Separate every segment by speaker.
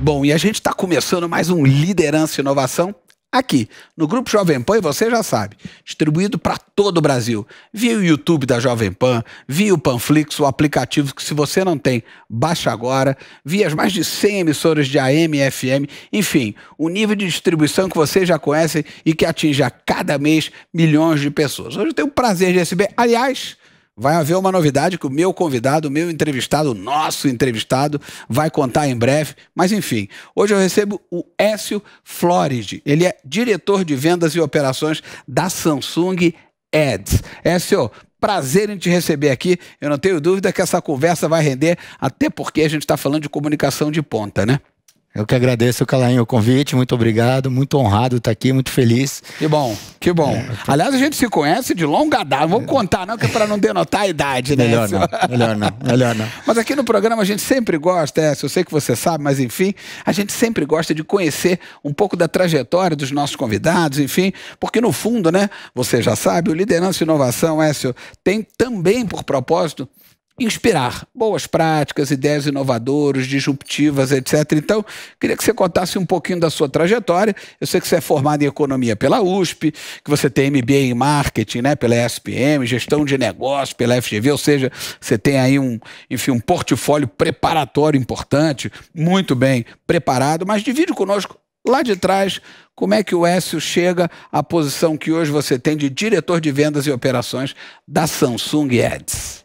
Speaker 1: Bom, e a gente está começando mais um Liderança e Inovação aqui no Grupo Jovem Pan, e você já sabe, distribuído para todo o Brasil, via o YouTube da Jovem Pan, via o Panflix, o aplicativo que, se você não tem, baixa agora, via as mais de 100 emissoras de AM e FM, enfim, o nível de distribuição que vocês já conhecem e que atinge a cada mês milhões de pessoas. Hoje eu tenho o prazer de receber, aliás, vai haver uma novidade que o meu convidado, o meu entrevistado, o nosso entrevistado, vai contar em breve. Mas, enfim, hoje eu recebo o Écio Flores. Ele é diretor de vendas e operações da Samsung Ads. Écio, prazer em te receber aqui. Eu não tenho dúvida que essa conversa vai render, até porque a gente está falando de comunicação de ponta, né?
Speaker 2: Eu que agradeço, Calainho, o convite, muito obrigado, muito honrado estar aqui, muito feliz.
Speaker 1: Que bom, que bom. Aliás, a gente se conhece de longa data, não vou contar não, que é para não denotar a idade, né?
Speaker 2: Melhor não.
Speaker 1: Mas aqui no programa a gente sempre gosta, eu sei que você sabe, mas enfim, a gente sempre gosta de conhecer um pouco da trajetória dos nossos convidados, enfim, porque no fundo, né, você já sabe, o Liderança e Inovação, Écio, tem também por propósito inspirar boas práticas, ideias inovadoras, disruptivas, etc. Então, queria que você contasse um pouquinho da sua trajetória. Eu sei que você é formado em economia pela USP, que você tem MBA em marketing, né, pela ESPM, gestão de negócios pela FGV, ou seja, você tem aí um portfólio preparatório importante, muito bem preparado, mas divide conosco lá de trás como é que o Écio chega à posição que hoje você tem de diretor de vendas e operações da Samsung Ads.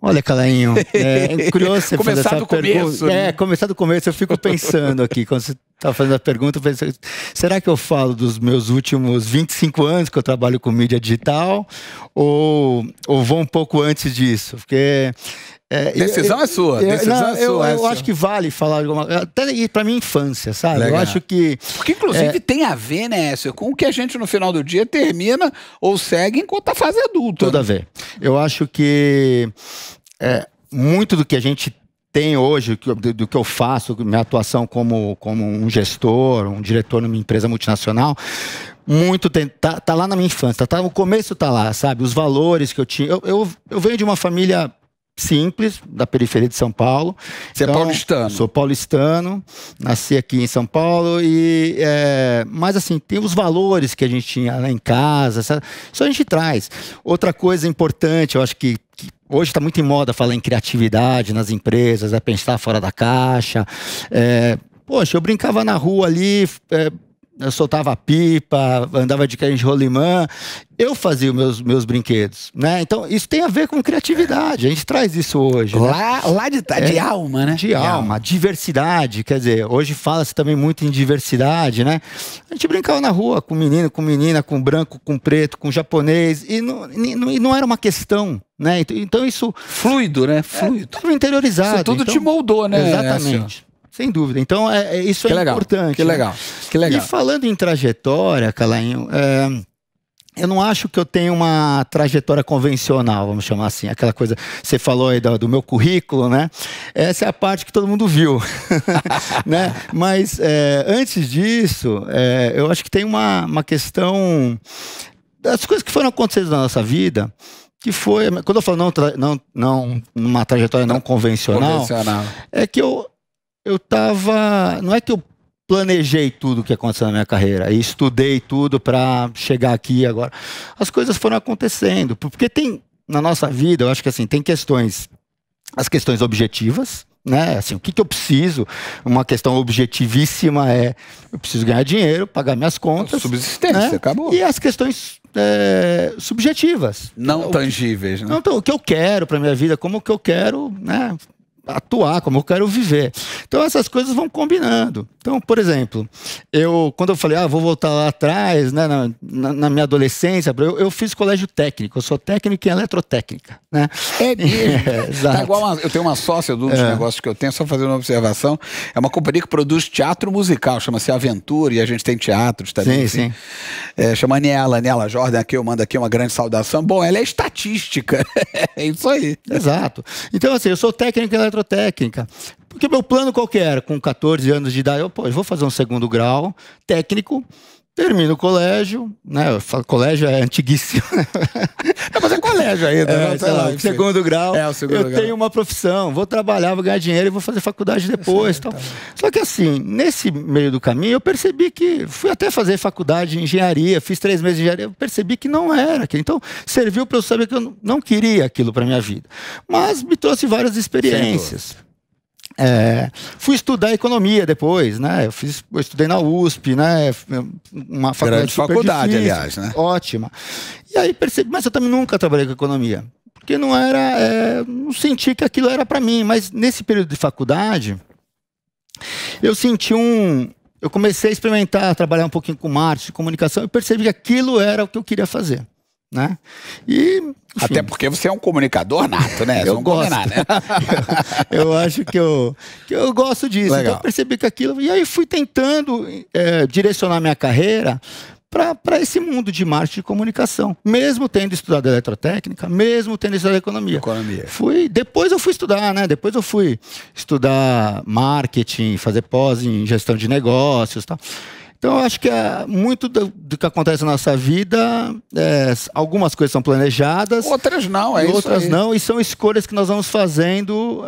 Speaker 2: Olha, Calainho, é curioso você fazer essa pergunta.
Speaker 1: Né?
Speaker 2: Começar do começo, eu fico pensando aqui, quando você está fazendo a pergunta, eu pensei, será que eu falo dos meus últimos 25 anos que eu trabalho com mídia digital ou vou um pouco antes disso? Porque
Speaker 1: decisão é sua.
Speaker 2: Eu acho que vale falar de alguma coisa, até para minha infância, sabe?
Speaker 1: Legal.
Speaker 2: Eu acho que...
Speaker 1: Porque, inclusive, tem a ver, né, Écio, com o que a gente, no final do dia, termina ou segue enquanto a fase adulta.
Speaker 2: Tudo a ver. Eu acho que muito do que a gente tem hoje, do que eu faço, minha atuação como um gestor, um diretor numa empresa multinacional, muito tá lá na minha infância, o começo tá lá, sabe? Os valores que eu tinha. Eu venho de uma família simples, da periferia de São Paulo.
Speaker 1: Você é paulistano?
Speaker 2: Sou paulistano, nasci aqui em São Paulo, mas assim, tem os valores que a gente tinha lá em casa, sabe? Isso a gente traz. Outra coisa importante, eu acho que hoje está muito em moda falar em criatividade nas empresas, pensar fora da caixa. Poxa, eu brincava na rua ali, eu soltava pipa, andava de carrinho de rolimã, eu fazia os meus brinquedos, né? Então, isso tem a ver com criatividade, a gente traz isso hoje.
Speaker 1: Lá de alma, né?
Speaker 2: De alma, diversidade, quer dizer, hoje fala-se também muito em diversidade, né? A gente brincava na rua com menino, com menina, com branco, com preto, com japonês, e não era uma questão, né? Então isso...
Speaker 1: Fluido, né? Fluido.
Speaker 2: Tudo interiorizado.
Speaker 1: Isso tudo te moldou, né?
Speaker 2: Exatamente. Sem dúvida. Então, isso é importante.
Speaker 1: Que legal, que legal.
Speaker 2: E falando em trajetória, Calainho, eu não acho que eu tenho uma trajetória convencional, vamos chamar assim. Aquela coisa, você falou aí do meu currículo, né? Essa é a parte que todo mundo viu. Né? Mas, antes disso, eu acho que tem uma questão das coisas que foram acontecendo na nossa vida, que foi, quando eu falo não numa trajetória não convencional, é que eu tava, não é que eu planejei tudo o que aconteceu na minha carreira e estudei tudo para chegar aqui agora. As coisas foram acontecendo, porque tem na nossa vida, eu acho que assim, tem as questões objetivas, né? Assim, o que eu preciso? Uma questão objetivíssima eu preciso ganhar dinheiro, pagar minhas contas.
Speaker 1: Subsistência, né? Acabou.
Speaker 2: E as questões subjetivas.
Speaker 1: Não tangíveis, né?
Speaker 2: Então, o que eu quero para minha vida, como que eu quero, né? Atuar, como eu quero viver. Então essas coisas vão combinando. Então, por exemplo, quando eu falei, vou voltar lá atrás, né, na minha adolescência, eu fiz colégio técnico, eu sou técnico em eletrotécnica, né?
Speaker 1: É mesmo? Tá igual eu tenho uma sócia dos negócios que eu tenho, só fazer uma observação, é uma companhia que produz teatro musical, chama-se Aventura, e a gente tem teatros também.
Speaker 2: Sim.
Speaker 1: Chama Aniela Jordan, aqui eu mando aqui uma grande saudação. Bom, ela é estatística, é isso aí.
Speaker 2: Exato. Então, assim, eu sou técnico em eletrotécnica. Porque meu plano qual que era? Com 14 anos de idade, eu vou fazer um segundo grau técnico, termino o colégio, né? Eu falo, colégio é antiguíssimo.
Speaker 1: Não, mas é colégio ainda.
Speaker 2: Segundo grau,
Speaker 1: o segundo grau.
Speaker 2: Tenho uma profissão, vou trabalhar, vou ganhar dinheiro e vou fazer faculdade depois. Tal. Só que assim, nesse meio do caminho, eu percebi que... Fui até fazer faculdade de engenharia, fiz 3 meses de engenharia, eu percebi que não era aquilo. Então, serviu para eu saber que eu não queria aquilo para minha vida. Mas me trouxe várias experiências. Fui estudar economia depois, né? Eu estudei na USP, né? Uma faculdade super
Speaker 1: faculdade,
Speaker 2: difícil,
Speaker 1: aliás, né?
Speaker 2: Ótima. E aí percebi, mas eu também nunca trabalhei com economia, porque não era, não senti que aquilo era para mim. Mas nesse período de faculdade, eu senti eu comecei a experimentar, trabalhar um pouquinho com marketing, comunicação, e percebi que aquilo era o que eu queria fazer, né? E enfim,
Speaker 1: até porque você é um comunicador nato, né?
Speaker 2: Eu gosto. Combinar, né? eu acho que eu gosto disso.
Speaker 1: Legal.
Speaker 2: Então eu percebi que aquilo... E aí fui tentando direcionar minha carreira para esse mundo de marketing e comunicação. Mesmo tendo estudado eletrotécnica, mesmo tendo estudado economia. Depois eu fui estudar, né? Depois eu fui estudar marketing, fazer pós em gestão de negócios e tal. Então, eu acho que muito do que acontece na nossa vida, algumas coisas são planejadas.
Speaker 1: Outras não,
Speaker 2: outras não, e são escolhas que nós vamos fazendo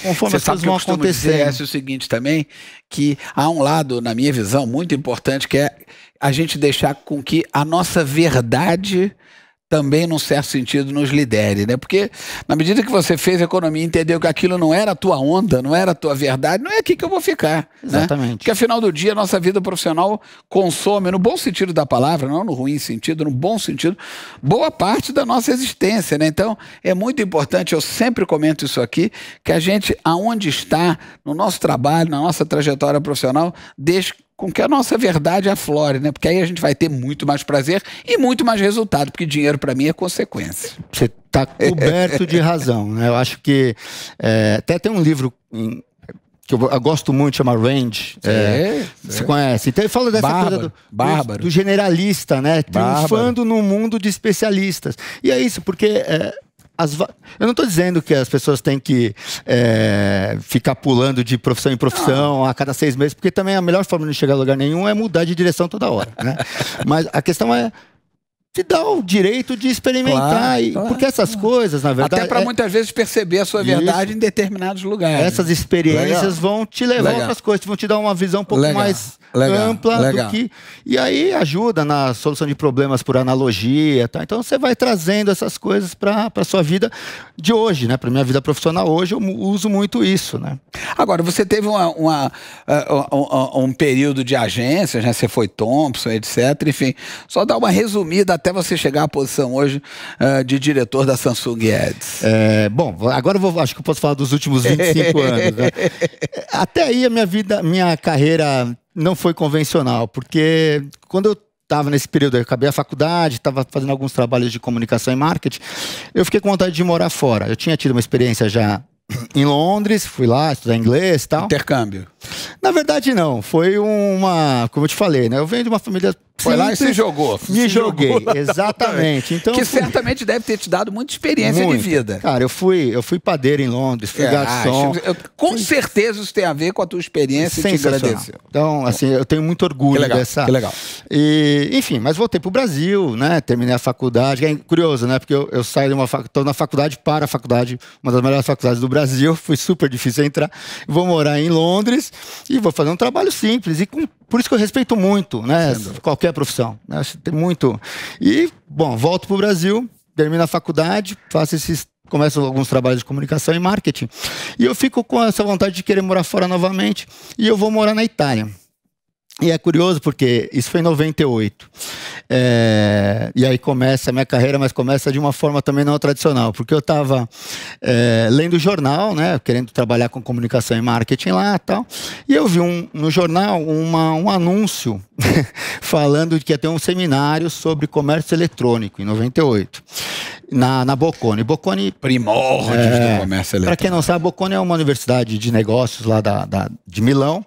Speaker 2: conforme as coisas vão acontecendo.
Speaker 1: É o seguinte também, que há um lado, na minha visão, muito importante, que é a gente deixar com que a nossa verdade também, num certo sentido, nos lidere, né? Porque na medida que você fez economia e entendeu que aquilo não era a tua onda, não era a tua verdade, não é aqui que eu vou ficar.
Speaker 2: Exatamente.
Speaker 1: Né? Porque, afinal do dia, a nossa vida profissional consome, no bom sentido da palavra, não no ruim sentido, no bom sentido, boa parte da nossa existência, né? Então, é muito importante, eu sempre comento isso aqui, que a gente, aonde está, no nosso trabalho, na nossa trajetória profissional, deixe com que a nossa verdade aflore, né? Porque aí a gente vai ter muito mais prazer e muito mais resultado, porque dinheiro para mim é consequência.
Speaker 2: Você está coberto de razão, né? Eu acho que até tem um livro que eu gosto muito, chama Range. Você conhece? Então ele fala dessa coisa do generalista, né? Triunfando no mundo de especialistas. E é isso, porque... eu não estou dizendo que as pessoas têm que ficar pulando de profissão em profissão a cada 6 meses, porque também a melhor forma de não chegar a lugar nenhum é mudar de direção toda hora, né? Mas a questão é te dá o direito de experimentar, porque essas coisas, na verdade...
Speaker 1: Até para muitas vezes perceber a sua verdade em determinados lugares.
Speaker 2: Essas experiências vão te levar a outras coisas, vão te dar uma visão um pouco mais ampla do que... E aí ajuda na solução de problemas por analogia, tá? Então você vai trazendo essas coisas para a sua vida de hoje, né? Para minha vida profissional hoje eu uso muito isso, né?
Speaker 1: Agora, você teve um período de agência, né? Você foi Thompson, etc. Enfim, só dar uma resumida até você chegar à posição hoje de diretor da Samsung Ads.
Speaker 2: Bom, agora acho que eu posso falar dos últimos 25 anos. Né? Até aí a minha carreira não foi convencional, porque quando eu estava nesse período, eu acabei a faculdade, estava fazendo alguns trabalhos de comunicação e marketing, eu fiquei com vontade de morar fora. Eu tinha tido uma experiência já em Londres, fui lá estudar inglês e tal.
Speaker 1: Intercâmbio?
Speaker 2: Na verdade, não. Foi como eu te falei, né? Eu venho de uma família...
Speaker 1: Foi lá e se jogou.
Speaker 2: Me joguei, exatamente. Então,
Speaker 1: que certamente deve ter te dado muita experiência de vida.
Speaker 2: Cara, eu fui padeiro em Londres, fui garçom.
Speaker 1: Com certeza isso tem a ver com a tua experiência e te agradeceu.
Speaker 2: Então, assim, eu tenho muito orgulho dessa...
Speaker 1: Que legal.
Speaker 2: E, enfim, mas voltei pro Brasil, né? Terminei a faculdade. É curioso, né? Porque eu saio estou na faculdade para a faculdade, uma das melhores faculdades do Brasil. Foi super difícil entrar. Vou morar em Londres e vou fazer um trabalho simples. E por isso que eu respeito muito, né? Qualquer profissão. Né? Tem muito. E, bom, volto para o Brasil, termino a faculdade, começo alguns trabalhos de comunicação e marketing. E eu fico com essa vontade de querer morar fora novamente. E eu vou morar na Itália. E é curioso porque isso foi em 98. E aí começa a minha carreira, mas começa de uma forma também não tradicional. Porque eu estava lendo o jornal, né, querendo trabalhar com comunicação e marketing lá e tal. E eu vi no jornal um anúncio falando que ia ter um seminário sobre comércio eletrônico, em 98. Na Bocconi.
Speaker 1: Primórdios do comércio eletrônico.
Speaker 2: Para quem não sabe, Bocconi é uma universidade de negócios lá de Milão.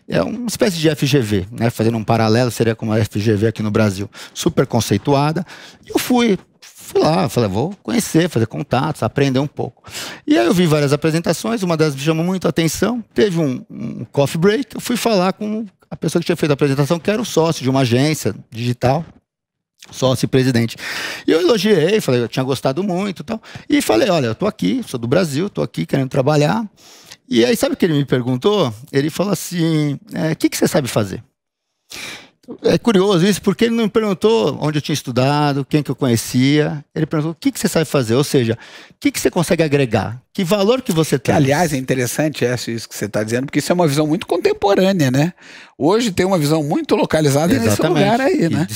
Speaker 2: É uma espécie de FGV, né? Fazendo um paralelo, seria como a FGV aqui no Brasil. Super conceituada. Eu fui fui lá, falei, vou conhecer, fazer contatos, aprender um pouco. E aí eu vi várias apresentações, uma delas me chamou muito a atenção, teve um coffee break, eu fui falar com a pessoa que tinha feito a apresentação, que era o sócio de uma agência digital, sócio e presidente. E eu elogiei, falei, eu tinha gostado muito e tal. E falei, olha, eu tô aqui, sou do Brasil, tô aqui querendo trabalhar. E aí, sabe o que ele me perguntou? Ele falou assim, o que você sabe fazer? É curioso isso, porque ele não me perguntou onde eu tinha estudado, quem que eu conhecia. Ele perguntou, o que você sabe fazer? Ou seja, o que você consegue agregar? Que valor que você tem?
Speaker 1: Aliás, é interessante isso que você está dizendo, porque isso é uma visão muito contemporânea, né? Hoje tem uma visão muito localizada nesse lugar aí, né?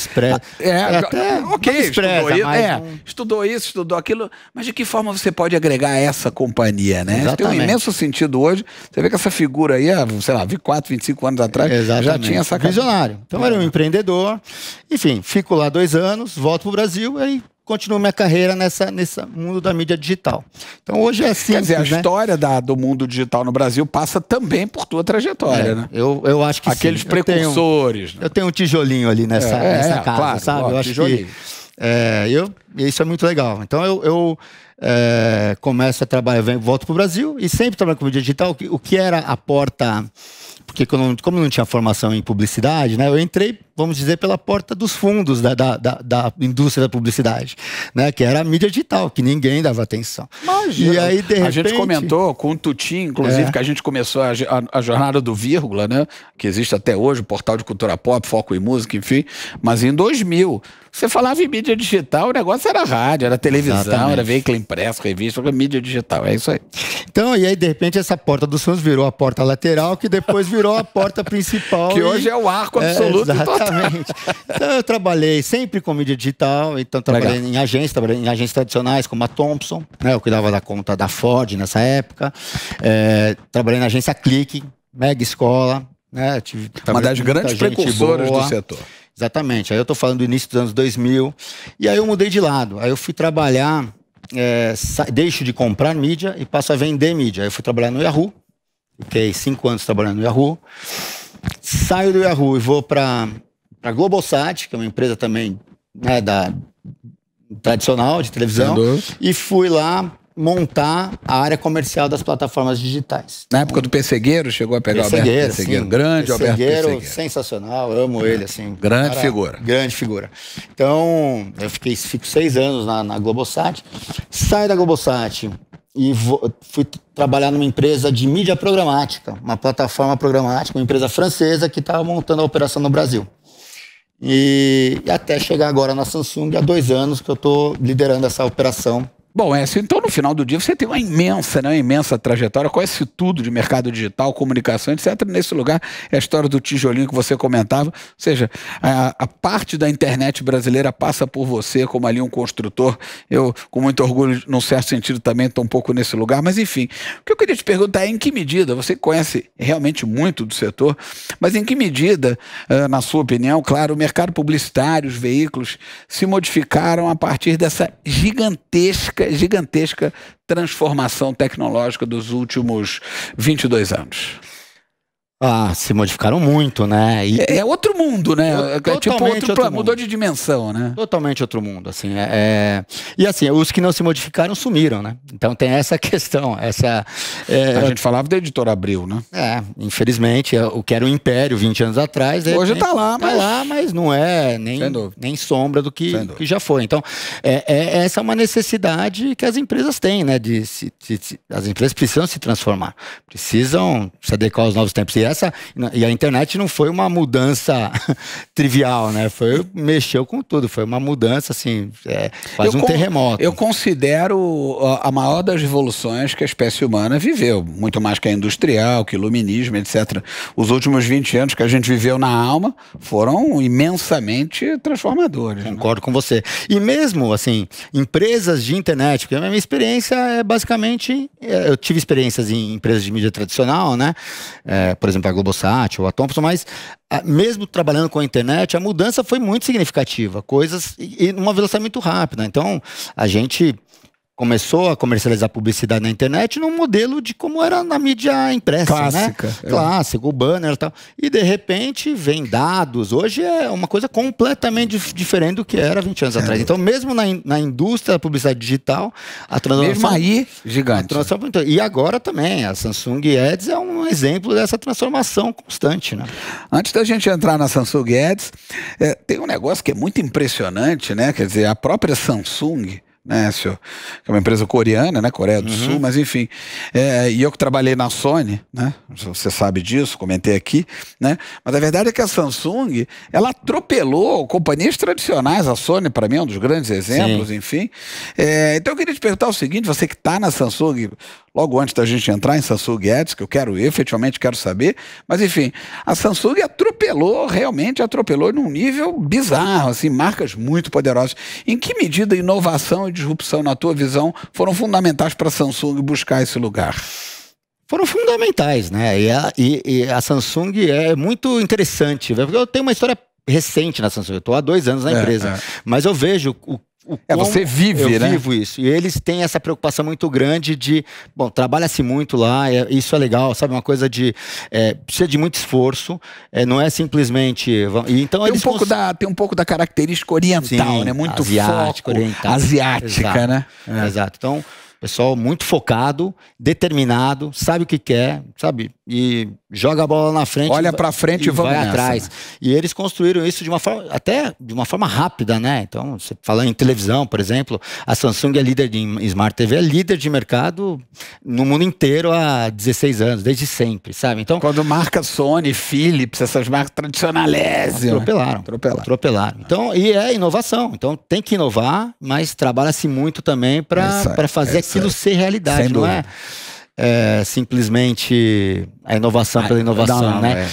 Speaker 1: Estudou isso, estudou aquilo, mas de que forma você pode agregar essa companhia, né? Isso tem um imenso sentido hoje. Você vê que essa figura aí, sei lá, 24, 25 anos atrás, já tinha essa
Speaker 2: visionário. Então era um empreendedor. Enfim, fico lá 2 anos, volto pro Brasil, aí continuo minha carreira nesse mundo da mídia digital. Então hoje é assim.
Speaker 1: Quer dizer, a história do mundo digital no Brasil passa também por tua trajetória, né?
Speaker 2: Eu acho que
Speaker 1: aqueles precursores.
Speaker 2: Eu tenho um tijolinho ali nessa casa, claro, sabe? Eu acho que isso é muito legal. Então eu começo a trabalhar, volto para o Brasil e sempre trabalho com mídia digital. O que era a porta... Porque como não tinha formação em publicidade, né, eu entrei, vamos dizer, pela porta dos fundos da indústria da publicidade, né, que era a mídia digital, que ninguém dava atenção.
Speaker 1: Imagina.
Speaker 2: E aí, de repente...
Speaker 1: A gente comentou com o Tuti, inclusive, que a gente começou a jornada do Vírgula, né, que existe até hoje, o portal de cultura pop, foco em música, enfim, mas em 2000... Você falava em mídia digital, o negócio era rádio, era televisão, exatamente, era veículo impresso, revista, mídia digital, é isso aí.
Speaker 2: Então, e aí, de repente, essa porta dos fundos virou a porta lateral, que depois virou a porta principal.
Speaker 1: Que hoje é o arco absoluto.
Speaker 2: Exatamente. Então, eu trabalhei sempre com mídia digital, então trabalhei em agências tradicionais, como a Thompson, né, eu cuidava da conta da Ford nessa época, trabalhei na agência Clique, mega escola, né,
Speaker 1: uma das grandes precursoras do setor.
Speaker 2: Exatamente, aí eu tô falando do início dos anos 2000, e aí eu mudei de lado, aí eu fui trabalhar, deixo de comprar mídia e passo a vender mídia. Aí eu fui trabalhar no Yahoo, fiquei 5 anos trabalhando no Yahoo, saio do Yahoo e vou para a Globosat, que é uma empresa também, né, tradicional de televisão, e fui lá montar a área comercial das plataformas digitais.
Speaker 1: Na época do Pessegueiro, chegou a pegar o Alberto Pessegueiro. Grande Alberto Pessegueiro.
Speaker 2: Sensacional, amo ele, assim.
Speaker 1: Grande figura.
Speaker 2: Grande figura. Então, eu fico 6 anos na Globosat, saio da Globosat e fui trabalhar numa empresa de mídia programática, uma plataforma programática, uma empresa francesa que estava montando a operação no Brasil. E até chegar agora na Samsung, há 2 anos que eu estou liderando essa operação.
Speaker 1: Bom, então no final do dia você tem uma imensa trajetória, conhece tudo de mercado digital, comunicação, etc. Nesse lugar é a história do tijolinho que você comentava, ou seja, a parte da internet brasileira passa por você como ali um construtor. Eu, com muito orgulho, num certo sentido, também estou um pouco nesse lugar, mas enfim, o que eu queria te perguntar é em que medida, você conhece realmente muito do setor, mas em que medida, na sua opinião, claro, o mercado publicitário, os veículos se modificaram a partir dessa gigantesca transformação tecnológica dos últimos 22 anos?
Speaker 2: Se modificaram muito, né?
Speaker 1: É outro mundo, né? Mudou de dimensão, né?
Speaker 2: Totalmente outro mundo, assim. E assim, os que não se modificaram sumiram, né? Então tem essa questão,
Speaker 1: a gente falava da Editora Abril, né?
Speaker 2: Infelizmente, o que era um império 20 anos atrás...
Speaker 1: Hoje está lá,
Speaker 2: mas não é nem sombra do que já foi. Então, essa é uma necessidade que as empresas têm, né? As empresas precisam se transformar, precisam se adequar aos novos tempos. E a internet não foi uma mudança trivial, né? Mexeu com tudo, foi uma mudança, assim, quase um terremoto.
Speaker 1: Eu considero a maior das revoluções que a espécie humana viveu, muito mais que a industrial, que o iluminismo, etc. Os últimos 20 anos que a gente viveu na alma foram imensamente transformadores.
Speaker 2: Concordo com você. E mesmo, assim, empresas de internet, porque a minha experiência é basicamente... eu tive experiências em empresas de mídia tradicional, né? Por exemplo, a Globosat ou a Thompson, mas mesmo trabalhando com a internet, a mudança foi muito significativa, e numa velocidade muito rápida. Então, a gente começou a comercializar publicidade na internet num modelo de como era na mídia impressa,
Speaker 1: clássica,
Speaker 2: né? Clássico, o banner e tal. E de repente vem dados. Hoje é uma coisa completamente diferente do que era 20 anos atrás. Então, mesmo na indústria da publicidade digital, a transformação...
Speaker 1: Mesmo aí, gigante.
Speaker 2: E agora também, a Samsung Ads é um exemplo dessa transformação constante, né?
Speaker 1: Antes da gente entrar na Samsung Ads, tem um negócio que é muito impressionante, né? Quer dizer, a própria Samsung... né, senhor? Que é uma empresa coreana, né, Coreia do Sul, mas enfim, e eu que trabalhei na Sony, né, você sabe disso, comentei aqui, né, mas a verdade é que a Samsung, ela atropelou companhias tradicionais, a Sony para mim é um dos grandes exemplos, enfim, então eu queria te perguntar o seguinte, você que está na Samsung, logo antes da gente entrar em Samsung Ads, que eu efetivamente quero saber, mas enfim, a Samsung realmente atropelou num nível bizarro, assim, marcas muito poderosas. Em que medida inovação e disrupção, na tua visão, foram fundamentais para a Samsung buscar esse lugar?
Speaker 2: Foram fundamentais, né? E a Samsung é muito interessante, porque eu tenho uma história recente na Samsung, eu estou há 2 anos na empresa, mas eu vejo
Speaker 1: você vive, né?
Speaker 2: Eu vivo isso. E eles têm essa preocupação muito grande de... Bom, trabalha-se muito lá, isso é legal, sabe? Uma coisa de... precisa de muito esforço, não é simplesmente... Então,
Speaker 1: tem um pouco da característica oriental, né? Muito
Speaker 2: asiática, oriental.
Speaker 1: Asiática, né?
Speaker 2: Exato. Então, pessoal muito focado, determinado, sabe o que quer, sabe? E joga a bola na frente.
Speaker 1: Olha pra frente e vamos
Speaker 2: vai
Speaker 1: nessa,
Speaker 2: atrás.
Speaker 1: né?
Speaker 2: E eles construíram isso de uma forma, até de uma forma rápida, né? Então, você fala em televisão, por exemplo, a Samsung é líder em Smart TV, é líder de mercado no mundo inteiro há 16 anos, desde sempre, sabe? Então,
Speaker 1: quando marca Sony, Philips, essas marcas tradicionais
Speaker 2: atropelaram. Então, e é inovação. Então, tem que inovar, mas trabalha-se muito também para fazer aquilo ser realidade, não é? Simplesmente a inovação pela inovação, né?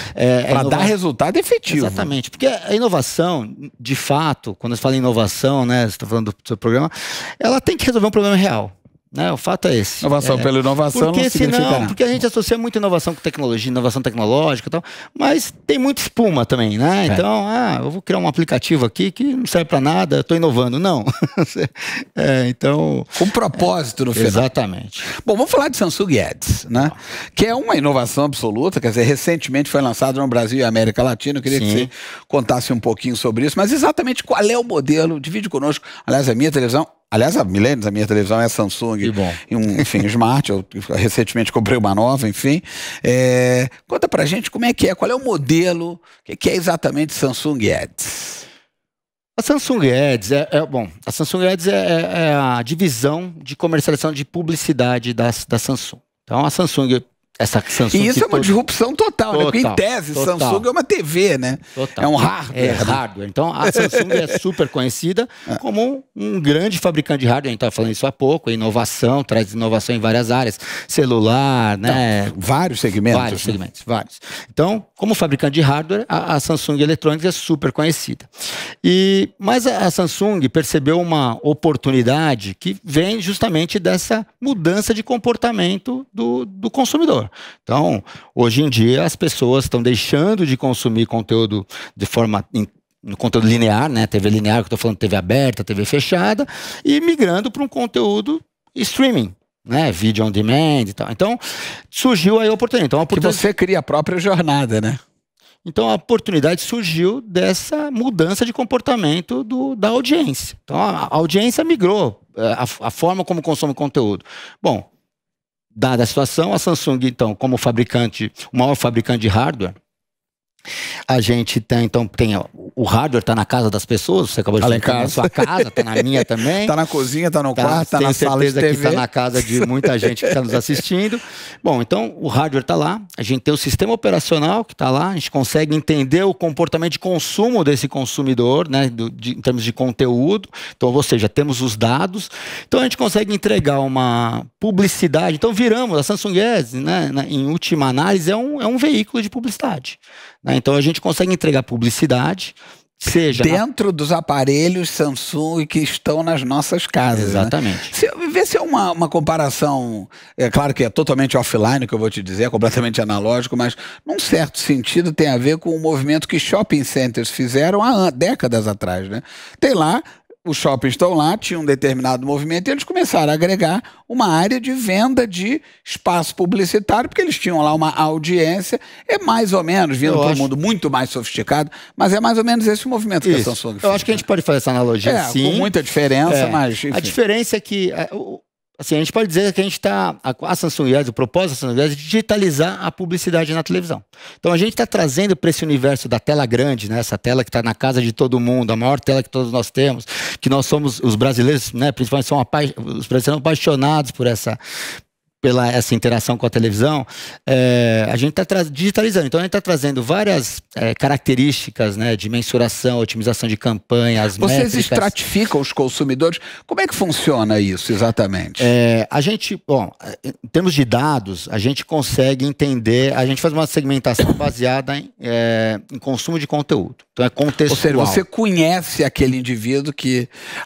Speaker 1: Para dar resultado efetivo.
Speaker 2: Exatamente, porque a inovação, de fato, quando você fala em inovação, né? Você está falando do seu programa, ela tem que resolver um problema real. Né? O fato é esse.
Speaker 1: Inovação pela inovação
Speaker 2: porque
Speaker 1: não significa nada.
Speaker 2: Porque a gente associa muito inovação com tecnologia, inovação tecnológica e tal, mas tem muita espuma também, né? Então, eu vou criar um aplicativo aqui que não serve para nada, eu estou inovando. Não. Então...
Speaker 1: Com propósito no final.
Speaker 2: Exatamente.
Speaker 1: Bom, vamos falar de Samsung Ads, né? Que é uma inovação absoluta, quer dizer, recentemente foi lançado no Brasil e América Latina. Eu queria que você contasse um pouquinho sobre isso, mas exatamente qual é o modelo? Divide conosco. Aliás, a minha televisão... Aliás, a milênios, a minha televisão é Samsung, enfim, Smart, eu recentemente comprei uma nova, enfim. Conta pra gente como é que é, qual é o modelo, o que é exatamente Samsung Ads?
Speaker 2: A Samsung Ads a Samsung Ads é a divisão de comercialização de publicidade da Samsung. Então a Samsung...
Speaker 1: E isso é uma disrupção total, né? Porque em tese, Samsung é uma TV, né? É um hardware.
Speaker 2: É hardware. Então a Samsung é super conhecida como um grande fabricante de hardware. A gente estava falando isso há pouco, inovação, traz inovação em várias áreas. Celular, né?
Speaker 1: Vários segmentos.
Speaker 2: Vários. Então, como fabricante de hardware, a Samsung Electronics é super conhecida. Mas a Samsung percebeu uma oportunidade que vem justamente dessa mudança de comportamento do consumidor. Então, hoje em dia, as pessoas estão deixando de consumir conteúdo no conteúdo linear, né? TV linear, que eu estou falando TV aberta, TV fechada, e migrando para um conteúdo streaming, né? Vídeo on demand e tal. Então, surgiu aí a oportunidade. Então,
Speaker 1: que você cria a própria jornada, né?
Speaker 2: Então, a oportunidade surgiu dessa mudança de comportamento da audiência. Então, a audiência migrou a forma como consome conteúdo. Bom, dada a situação, a Samsung, então, como fabricante, o maior fabricante de hardware, a gente tem o hardware está na casa das pessoas, você acabou de falar, tá na sua casa, está na minha também.
Speaker 1: Está na cozinha, está no quarto, está na sala de TV.
Speaker 2: Tenho certeza que está na casa de muita gente que está nos assistindo. Bom, então o hardware está lá, a gente tem o sistema operacional que está lá, a gente consegue entender o comportamento de consumo desse consumidor, né, em termos de conteúdo. Então, ou seja, temos os dados. Então, a gente consegue entregar uma publicidade. Então, viramos, a Samsung Ads, né, em última análise, é um veículo de publicidade. Então a gente consegue entregar publicidade, seja
Speaker 1: dentro dos aparelhos Samsung que estão nas nossas casas.
Speaker 2: Exatamente.
Speaker 1: Né? Vê se é uma comparação, é claro que é totalmente offline o que eu vou te dizer, é completamente analógico, mas num certo sentido tem a ver com o movimento que shopping centers fizeram há décadas atrás, né? Tem lá os shoppings estão lá, tinha um determinado movimento, e eles começaram a agregar uma área de venda de espaço publicitário, porque eles tinham lá uma audiência, é mais ou menos, vindo para um mundo muito mais sofisticado, mas é mais ou menos esse o movimento que a Samsung fez.
Speaker 2: Eu acho que a gente pode fazer essa analogia, sim.
Speaker 1: Com muita diferença, mas... Enfim.
Speaker 2: A diferença é que... Assim, a gente pode dizer que a gente está, a Samsung Ads, o propósito da Samsung Ads é digitalizar a publicidade na televisão. Então a gente está trazendo para esse universo da tela grande, né, essa tela que está na casa de todo mundo, a maior tela que todos nós temos, que nós somos, os brasileiros, né, principalmente os brasileiros são apaixonados por essa interação com a televisão, a gente está digitalizando. Então a gente está trazendo várias características, né, de mensuração, otimização de campanhas,
Speaker 1: Vocês
Speaker 2: métricas.
Speaker 1: estratificam os consumidores? Como é que funciona isso exatamente?
Speaker 2: A gente, bom, em termos de dados, a gente consegue entender, a gente faz uma segmentação baseada em consumo de conteúdo. Então é contextual.
Speaker 1: Ou seja, você conhece aquele indivíduo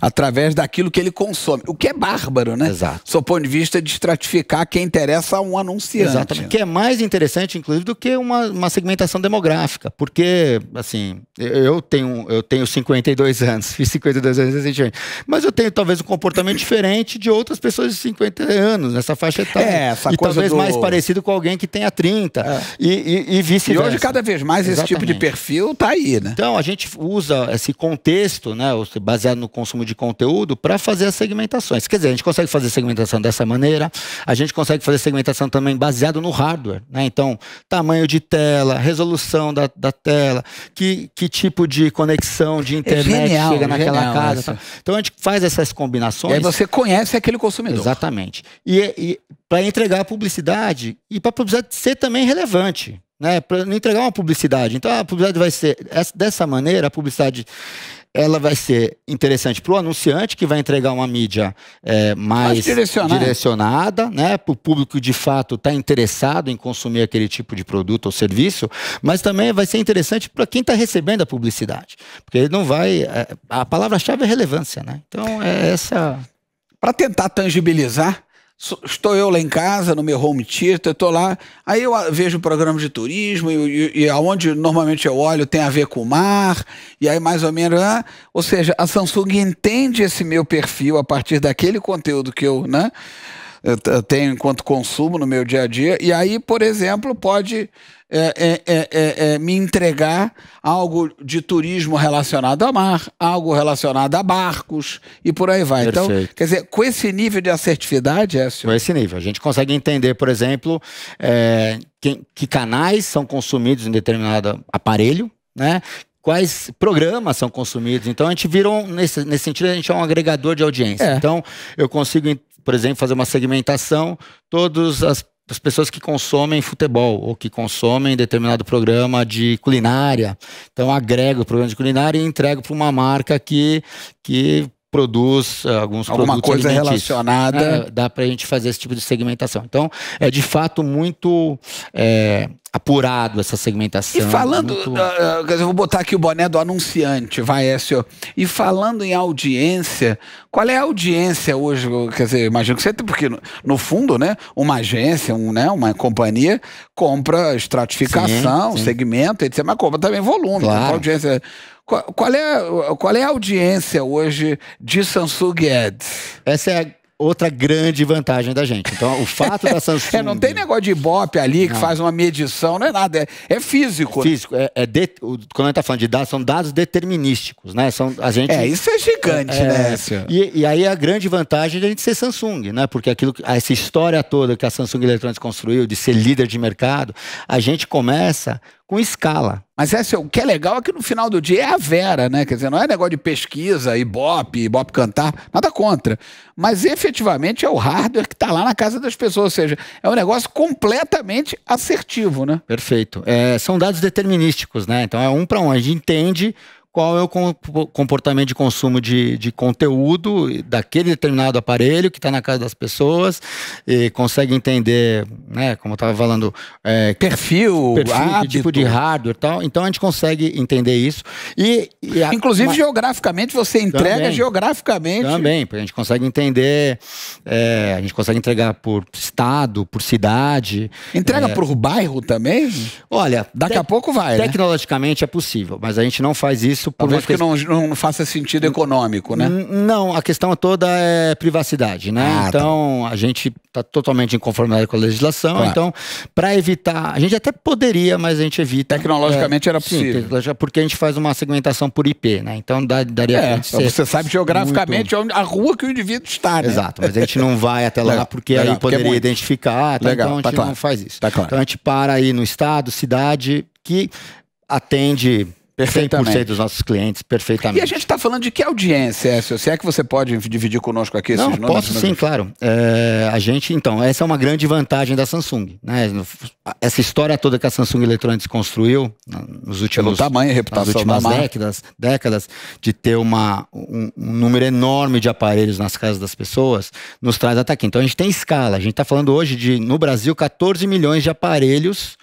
Speaker 1: através daquilo que ele consome. O que é bárbaro, né?
Speaker 2: Exato.
Speaker 1: Do seu ponto de vista de estratificar quem interessa a um anunciante.
Speaker 2: Exatamente. Que é mais interessante, inclusive, do que uma segmentação demográfica. Porque, assim, eu tenho 52 anos, fiz 52 anos recentemente, mas eu tenho talvez um comportamento diferente de outras pessoas de 50 anos, nessa faixa etária.
Speaker 1: Essa
Speaker 2: e
Speaker 1: coisa
Speaker 2: talvez mais parecido com alguém que tenha 30. E vice-versa.
Speaker 1: E hoje, cada vez mais, esse tipo de perfil tá aí, né?
Speaker 2: Então, a gente usa esse contexto, né, baseado no consumo de conteúdo, para fazer as segmentações. Quer dizer, a gente consegue fazer segmentação dessa maneira, a gente consegue fazer segmentação também baseado no hardware, né? Então, tamanho de tela, resolução da tela, que tipo de conexão de internet chega naquela casa. Então, a gente faz essas combinações.
Speaker 1: E aí você conhece aquele consumidor.
Speaker 2: Exatamente. E para entregar a publicidade e para a publicidade ser também relevante, né? Para não entregar uma publicidade. Então, a publicidade vai ser dessa maneira, a publicidade ela vai ser interessante para o anunciante, que vai entregar uma mídia mais direcionada, né, para o público que de fato está interessado em consumir aquele tipo de produto ou serviço, mas também vai ser interessante para quem está recebendo a publicidade, porque ele não vai... a palavra-chave é relevância, né? Então, essa...
Speaker 1: Para tentar tangibilizar, estou eu lá em casa, no meu home theater, estou lá, aí eu vejo programas de turismo e aonde normalmente eu olho tem a ver com o mar, e aí mais ou menos, ou seja, a Samsung entende esse meu perfil a partir daquele conteúdo que eu tenho enquanto consumo no meu dia a dia, e aí, por exemplo, pode me entregar algo de turismo relacionado ao mar, algo relacionado a barcos e por aí vai.
Speaker 2: Perfeito.
Speaker 1: Então, quer dizer, com esse nível de assertividade,
Speaker 2: com esse nível, a gente consegue entender, por exemplo, que canais são consumidos em determinado aparelho, né? Quais programas são consumidos. Então, a gente virou, nesse sentido, a gente é um agregador de audiência. Então, eu consigo, por exemplo, fazer uma segmentação, todas as pessoas que consomem futebol ou que consomem determinado programa de culinária. Então, agrego o programa de culinária e entrego para uma marca que produz alguma
Speaker 1: coisa relacionada.
Speaker 2: Dá para a gente fazer esse tipo de segmentação. Então, é de fato muito apurado essa segmentação.
Speaker 1: E falando, quer dizer, eu vou botar aqui o boné do anunciante, vai, Écio. E falando em audiência, qual é a audiência hoje? Quer dizer, imagino que você tem, porque no fundo, né, uma agência, uma companhia compra estratificação,
Speaker 2: sim.
Speaker 1: segmento, etc., mas compra também volume.
Speaker 2: Claro.
Speaker 1: Né, audiência. Qual é a audiência hoje de Samsung Ads?
Speaker 2: Essa é outra grande vantagem da gente. Então, o fato da Samsung...
Speaker 1: não tem negócio de Ibope ali que faz uma medição, não é nada, é físico.
Speaker 2: Físico. Quando a gente está falando de dados, são dados determinísticos, né?
Speaker 1: Isso é gigante, né?
Speaker 2: E aí a grande vantagem é a gente ser Samsung, né? Porque essa história toda que a Samsung Electronics construiu, de ser líder de mercado, a gente começa com escala.
Speaker 1: Mas o que é legal é que no final do dia é a Vera, né? Quer dizer, não é negócio de pesquisa, Ibope cantar, nada contra. Mas efetivamente é o hardware que está lá na casa das pessoas, ou seja, é um negócio completamente assertivo, né?
Speaker 2: Perfeito. São dados determinísticos, né? Então é um para um. A gente entende qual é o comportamento de consumo de conteúdo daquele determinado aparelho que está na casa das pessoas e consegue entender, né, como eu estava falando,
Speaker 1: perfil,
Speaker 2: que tipo de hardware e tal. Então a gente consegue entender isso.
Speaker 1: Inclusive geograficamente, você entrega também, geograficamente.
Speaker 2: Também, porque a gente consegue entender, a gente consegue entregar por estado, por cidade.
Speaker 1: Entrega por bairro também?
Speaker 2: Olha,
Speaker 1: daqui a pouco vai,
Speaker 2: tecnologicamente é possível, mas a gente não faz isso isso por
Speaker 1: talvez porque não faça sentido econômico, né?
Speaker 2: Não, a questão toda é privacidade, né? Então, a gente está totalmente em conformidade com a legislação. Claro. Então, para evitar... A gente até poderia, mas a gente evita.
Speaker 1: Tecnologicamente era possível.
Speaker 2: Sim, porque a gente faz uma segmentação por IP, né? Então, daria...
Speaker 1: Você sabe geograficamente muito... a rua que o indivíduo está, né?
Speaker 2: Exato, mas a gente não vai até lá porque aí poderia identificar, tá? Então a gente não faz isso.
Speaker 1: Tá claro.
Speaker 2: Então a gente para aí no estado, cidade, que atende 100% dos nossos clientes perfeitamente.
Speaker 1: E a gente está falando de que audiência, Écio? Se é que você pode dividir conosco aqui esses números?
Speaker 2: Posso sim, claro. A gente, então, essa é uma grande vantagem da Samsung, né? Essa história toda que a Samsung Electronics construiu nos últimos...
Speaker 1: Pelo tamanho e reputação
Speaker 2: nas últimas décadas, de ter um número enorme de aparelhos nas casas das pessoas, nos traz até aqui. Então a gente tem escala. A gente está falando hoje de, no Brasil, 14 milhões de aparelhos,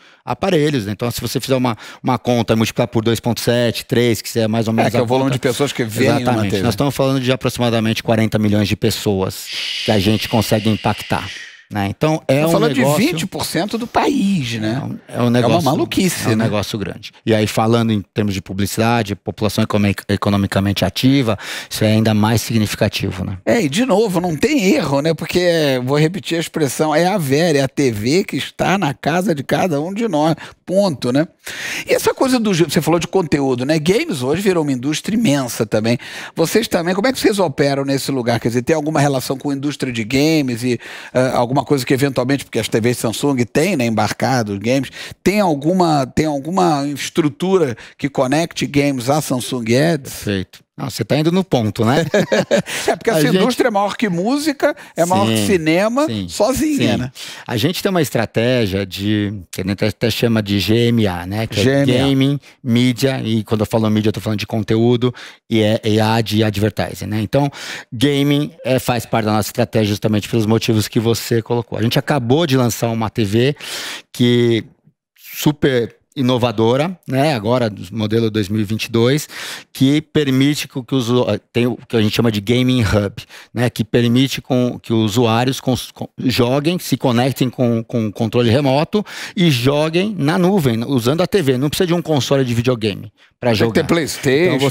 Speaker 2: né? Então, se você fizer uma conta e multiplicar por 2,7, 3, que é mais ou menos
Speaker 1: que é o volume de pessoas que veem uma TV.
Speaker 2: Nós estamos falando de aproximadamente 40 milhões de pessoas que a gente consegue impactar. Né? Então,
Speaker 1: falando de 20% do país, né?
Speaker 2: É um negócio,
Speaker 1: uma maluquice,
Speaker 2: né? Negócio grande. E aí, falando em termos de publicidade, população economicamente ativa, isso é ainda mais significativo, né?
Speaker 1: E de novo, não tem erro, né? Porque, vou repetir a expressão, é a Vera, é a TV que está na casa de cada um de nós, ponto, né? E essa coisa você falou de conteúdo, né? Games hoje virou uma indústria imensa também. Vocês também, como é que vocês operam nesse lugar? Quer dizer, tem alguma relação com a indústria de games e alguma coisa que eventualmente, porque as TVs Samsung têm, né, embarcado games, tem alguma estrutura que conecte games à Samsung Ads?
Speaker 2: Perfeito. Não, você está indo no ponto, né?
Speaker 1: Porque essa indústria é maior que música, é maior que cinema, sozinha, né?
Speaker 2: A gente tem uma estratégia que a gente até chama de GMA, né? Que é Gaming, Mídia, e quando eu falo mídia eu estou falando de conteúdo, e Ad e Advertising, né? Então, Gaming faz parte da nossa estratégia justamente pelos motivos que você colocou. A gente acabou de lançar uma TV que super inovadora, né? Agora, do modelo 2022, que permite que os tem o que a gente chama de Gaming Hub, né? Que permite que os usuários joguem, se conectem com controle remoto e joguem na nuvem, usando a TV. Não precisa de um console de videogame para jogar.
Speaker 1: Tem que ter PlayStation,
Speaker 2: então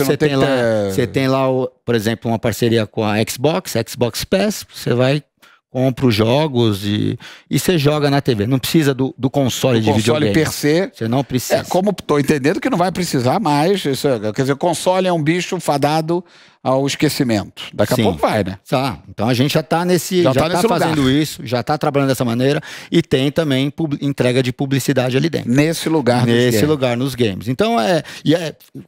Speaker 2: você tem lá, por exemplo, uma parceria com a Xbox Pass, você vai compra os jogos e você joga na TV. Não precisa do console de videogame.
Speaker 1: O console per se.
Speaker 2: Você não precisa.
Speaker 1: Como estou entendendo que não vai precisar mais. Quer dizer, o console é um bicho fadado ao esquecimento. Daqui a pouco vai, né?
Speaker 2: Tá. Então a gente já está fazendo isso, já está trabalhando dessa maneira e tem também entrega de publicidade ali dentro.
Speaker 1: Nesse lugar
Speaker 2: nos games. Então é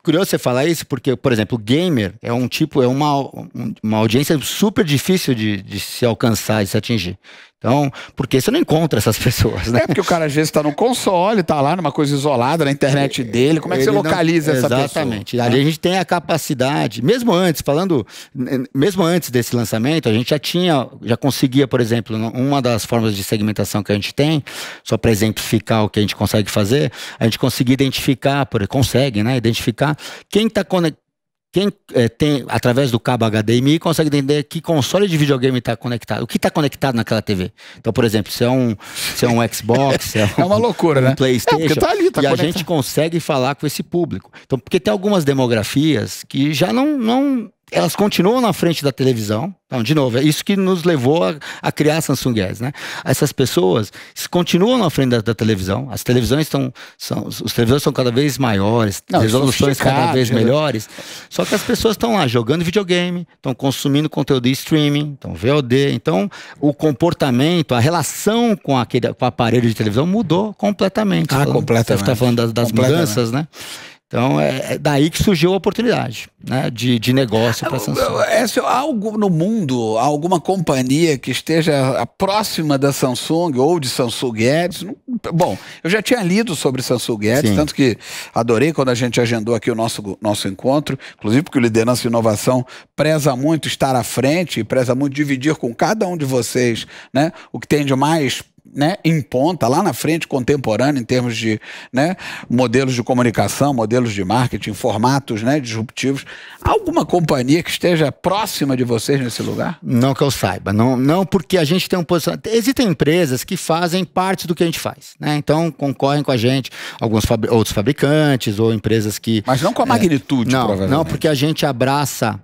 Speaker 2: curioso você falar isso, porque, por exemplo, o gamer é uma audiência super difícil de se alcançar e se atingir. Então, porque você não encontra essas pessoas, né?
Speaker 1: Porque o cara às vezes está no console, está lá numa coisa isolada na internet dele. Como é que você localiza essa pessoa?
Speaker 2: Exatamente. Ali a gente tem a capacidade, mesmo antes desse lançamento, a gente já conseguia, por exemplo, uma das formas de segmentação que a gente tem, só para exemplificar o que a gente consegue fazer, a gente consegue identificar quem está conectado. Quem tem, através do cabo HDMI, consegue entender que console de videogame está conectado, o que está conectado naquela TV. Então, por exemplo, se é um Xbox,
Speaker 1: é uma loucura, né?
Speaker 2: PlayStation,
Speaker 1: tá ali,
Speaker 2: e a gente consegue falar com esse público. Então, porque tem algumas demografias que já não elas continuam na frente da televisão. Então, de novo, é isso que nos levou a criar a Samsung Ads, né? Essas pessoas continuam na frente da televisão. As televisões os televisores são cada vez maiores, resoluções cada vez melhores. Só que as pessoas estão lá jogando videogame, estão consumindo conteúdo de streaming, então VOD. Então, o comportamento, a relação com o aparelho de televisão mudou completamente.
Speaker 1: Completamente.
Speaker 2: Você está falando das mudanças, né? Então, é daí que surgiu a oportunidade, né, de negócio para a Samsung.
Speaker 1: Algo no mundo, alguma companhia que esteja próxima da Samsung ou de Samsung Ads? Bom, eu já tinha lido sobre Samsung Ads, tanto que adorei quando a gente agendou aqui o nosso encontro, inclusive porque o Liderança e Inovação preza muito estar à frente, preza muito dividir com cada um de vocês, né, o que tem de mais né, em ponta, lá na frente, contemporâneo, em termos de, né, modelos de comunicação, modelos de marketing, formatos, né, disruptivos. Há alguma companhia que esteja próxima de vocês nesse lugar?
Speaker 2: Não que eu saiba. Não porque a gente tem um posicionamento. Existem empresas que fazem parte do que a gente faz, né? Então concorrem com a gente alguns outros fabricantes ou empresas que...
Speaker 1: Mas não com a magnitude, provavelmente.
Speaker 2: Não, porque a gente abraça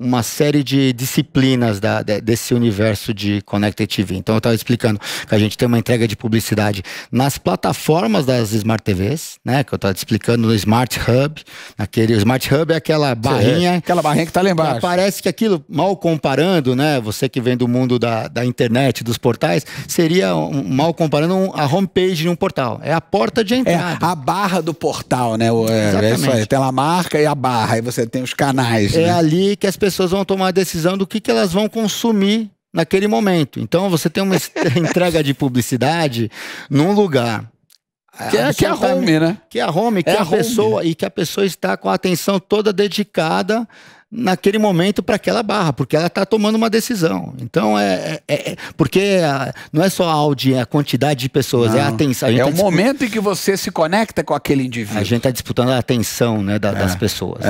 Speaker 2: uma série de disciplinas desse universo de Connected TV. Então eu estava explicando que a gente tem uma entrega de publicidade nas plataformas das Smart TVs, né? Que eu estava explicando no Smart Hub. O Smart Hub é aquela barrinha...
Speaker 1: Aquela barrinha que está lá embaixo.
Speaker 2: Parece que aquilo, mal comparando, né? Você que vem do mundo da internet, dos portais, seria, mal comparando, a homepage de um portal. É a porta de entrada.
Speaker 1: É a barra do portal, né? É isso aí. Tem lá a marca e a barra. Aí você tem os canais.
Speaker 2: É,
Speaker 1: né?
Speaker 2: Ali que as pessoas vão tomar a decisão do que elas vão consumir naquele momento. Então você tem uma entrega de publicidade num lugar
Speaker 1: que é a home, né?
Speaker 2: Que é a home, que a pessoa está com a atenção toda dedicada naquele momento para aquela barra, porque ela está tomando uma decisão. Então porque não é só a quantidade de pessoas, é a atenção.
Speaker 1: É o momento em que você se conecta com aquele indivíduo.
Speaker 2: A gente está disputando a atenção, né, das pessoas.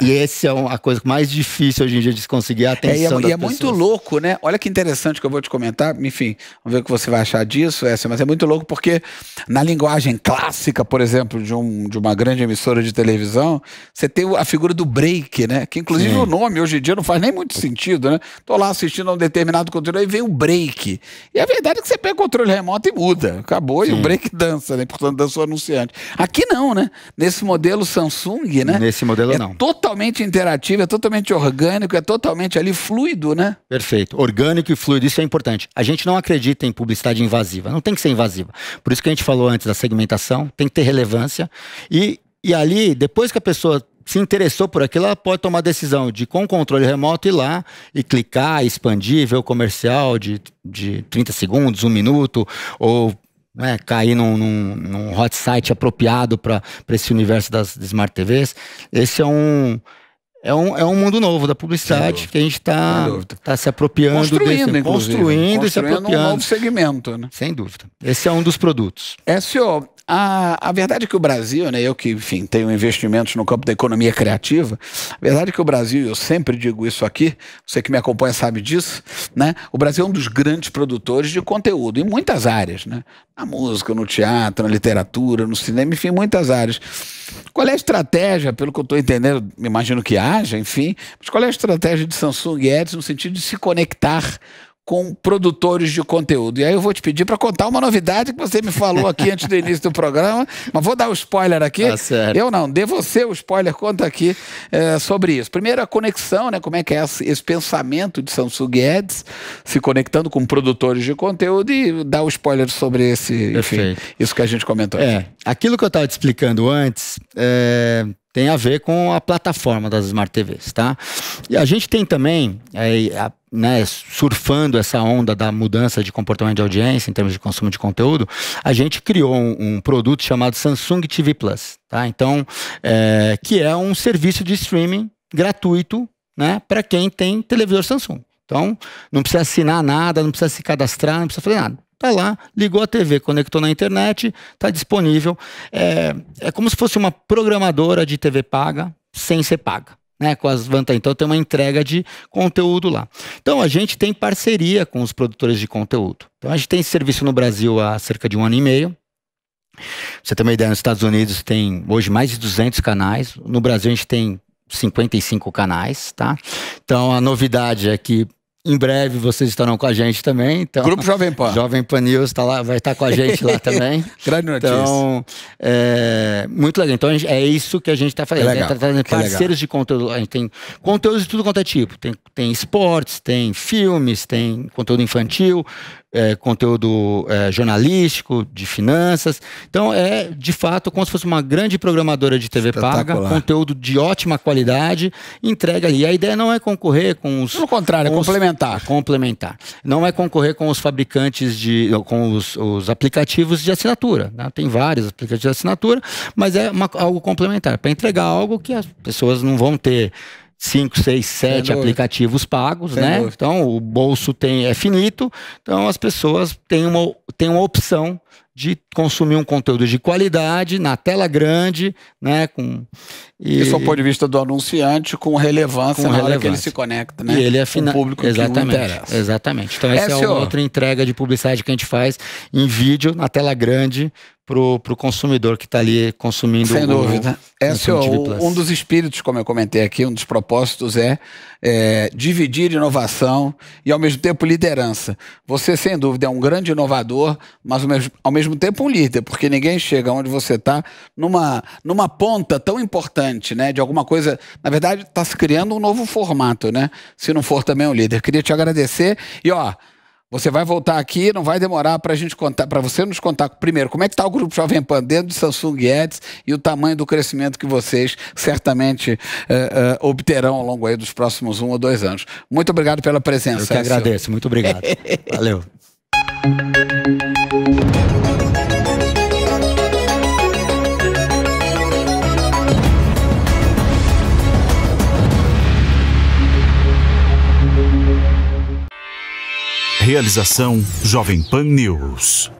Speaker 2: E essa é a coisa mais difícil hoje em dia de se conseguir a atenção das pessoas. E é
Speaker 1: muito louco, né? Olha que interessante que eu vou te comentar. Enfim, vamos ver o que você vai achar disso, mas é muito louco porque na linguagem clássica, por exemplo, de uma grande emissora de televisão, você tem a figura do break, né? Que inclusive o nome hoje em dia não faz nem muito sentido, né? Tô lá assistindo a um determinado conteúdo e vem o break. E a verdade é que você pega o controle remoto e muda. Acabou. E o break dança, né? Portanto, dança o anunciante. Aqui não, né? Nesse modelo Samsung, né?
Speaker 2: Nesse modelo não.
Speaker 1: É totalmente interativo, é totalmente orgânico, é totalmente ali fluido, né?
Speaker 2: Perfeito. Orgânico e fluido, isso é importante. A gente não acredita em publicidade invasiva. Não tem que ser invasiva. Por isso que a gente falou antes da segmentação, tem que ter relevância. E ali, depois que a pessoa se interessou por aquilo, ela pode tomar a decisão de, com o controle remoto, ir lá e clicar, expandir, ver o comercial de 30 segundos, 1 minuto, ou cair num hot site apropriado para esse universo das Smart TVs. Esse é um mundo novo da publicidade que a gente está se apropriando, construindo e se apropriando.
Speaker 1: Um novo segmento, né?
Speaker 2: Sem dúvida. Esse é um dos produtos.
Speaker 1: Senhor, a verdade é que o Brasil, né, eu que, enfim, tenho investimentos no campo da economia criativa, a verdade é que o Brasil, eu sempre digo isso aqui, você que me acompanha sabe disso, né? O Brasil é um dos grandes produtores de conteúdo em muitas áreas, né? Na música, no teatro, na literatura, no cinema, enfim, muitas áreas. Qual é a estratégia, pelo que eu estou entendendo, imagino que haja, enfim, mas qual é a estratégia de Samsung e Edison no sentido de se conectar com produtores de conteúdo? E aí eu vou te pedir para contar uma novidade que você me falou aqui antes do início do programa, mas vou dar o spoiler aqui.
Speaker 2: Tá certo.
Speaker 1: Eu não, dê você o spoiler, conta aqui sobre isso. Primeiro a conexão, né? Como é que é esse pensamento de Samsung Ads se conectando com produtores de conteúdo e dar o spoiler sobre enfim, isso que a gente comentou aqui.
Speaker 2: Aquilo que eu estava te explicando antes tem a ver com a plataforma das Smart TVs, tá? E a gente tem também, surfando essa onda da mudança de comportamento de audiência em termos de consumo de conteúdo, a gente criou um produto chamado Samsung TV Plus, tá? Então, que é um serviço de streaming gratuito, né, para quem tem televisor Samsung. Então, não precisa assinar nada, não precisa se cadastrar, não precisa fazer nada. Tá lá, ligou a TV, conectou na internet, tá disponível. É como se fosse uma programadora de TV paga, sem ser paga, né? Com as vantagens. Então tem uma entrega de conteúdo lá. Então a gente tem parceria com os produtores de conteúdo. Então a gente tem esse serviço no Brasil há cerca de 1 ano e meio. Pra você ter uma ideia, nos Estados Unidos tem hoje mais de 200 canais. No Brasil a gente tem 55 canais, tá? Então a novidade é que em breve vocês estarão com a gente também. Então,
Speaker 1: Grupo Jovem Pan.
Speaker 2: Jovem Pan News vai estar com a gente lá também.
Speaker 1: Grande notícia.
Speaker 2: Então, muito legal. Então, é isso que a gente está fazendo. A gente está fazendo parceiros de conteúdo. A gente tem conteúdos de tudo quanto é tipo. Tem esportes, tem filmes, tem conteúdo infantil, conteúdo jornalístico, de finanças. Então, de fato, como se fosse uma grande programadora de TV paga, conteúdo de ótima qualidade, entrega ali. A ideia não é concorrer com os...
Speaker 1: Pelo contrário, é complementar.
Speaker 2: Complementar. Não é concorrer com os fabricantes com os aplicativos de assinatura, né? Tem vários aplicativos de assinatura, mas é algo complementar, para entregar algo que as pessoas não vão ter 5, 6, 7 aplicativos pagos, né? Então o bolso é finito, então as pessoas têm uma opção de consumir um conteúdo de qualidade, na tela grande, né?
Speaker 1: Isso do ponto de vista do anunciante, com relevância na hora que ele se conecta, né?
Speaker 2: E ele é
Speaker 1: com o público
Speaker 2: exatamente,
Speaker 1: que o interessa.
Speaker 2: Exatamente. Então essa é uma outra entrega de publicidade que a gente faz em vídeo, na tela grande, pro consumidor que está ali consumindo.
Speaker 1: Sem dúvida. Um dos espíritos, como eu comentei aqui, um dos propósitos é dividir inovação e, ao mesmo tempo, liderança. Você, sem dúvida, é um grande inovador, mas, ao mesmo tempo, um líder, porque ninguém chega onde você está numa ponta tão importante, né? De alguma coisa. Na verdade, está se criando um novo formato, né? Se não for também um líder. Queria te agradecer e, você vai voltar aqui, não vai demorar para a gente contar, para você nos contar primeiro como é que está o Grupo Jovem Pan dentro do Samsung Ads e o tamanho do crescimento que vocês certamente obterão ao longo aí dos próximos 1 ou 2 anos. Muito obrigado pela presença.
Speaker 2: Eu que agradeço, muito obrigado. Valeu.
Speaker 3: Realização Jovem Pan News.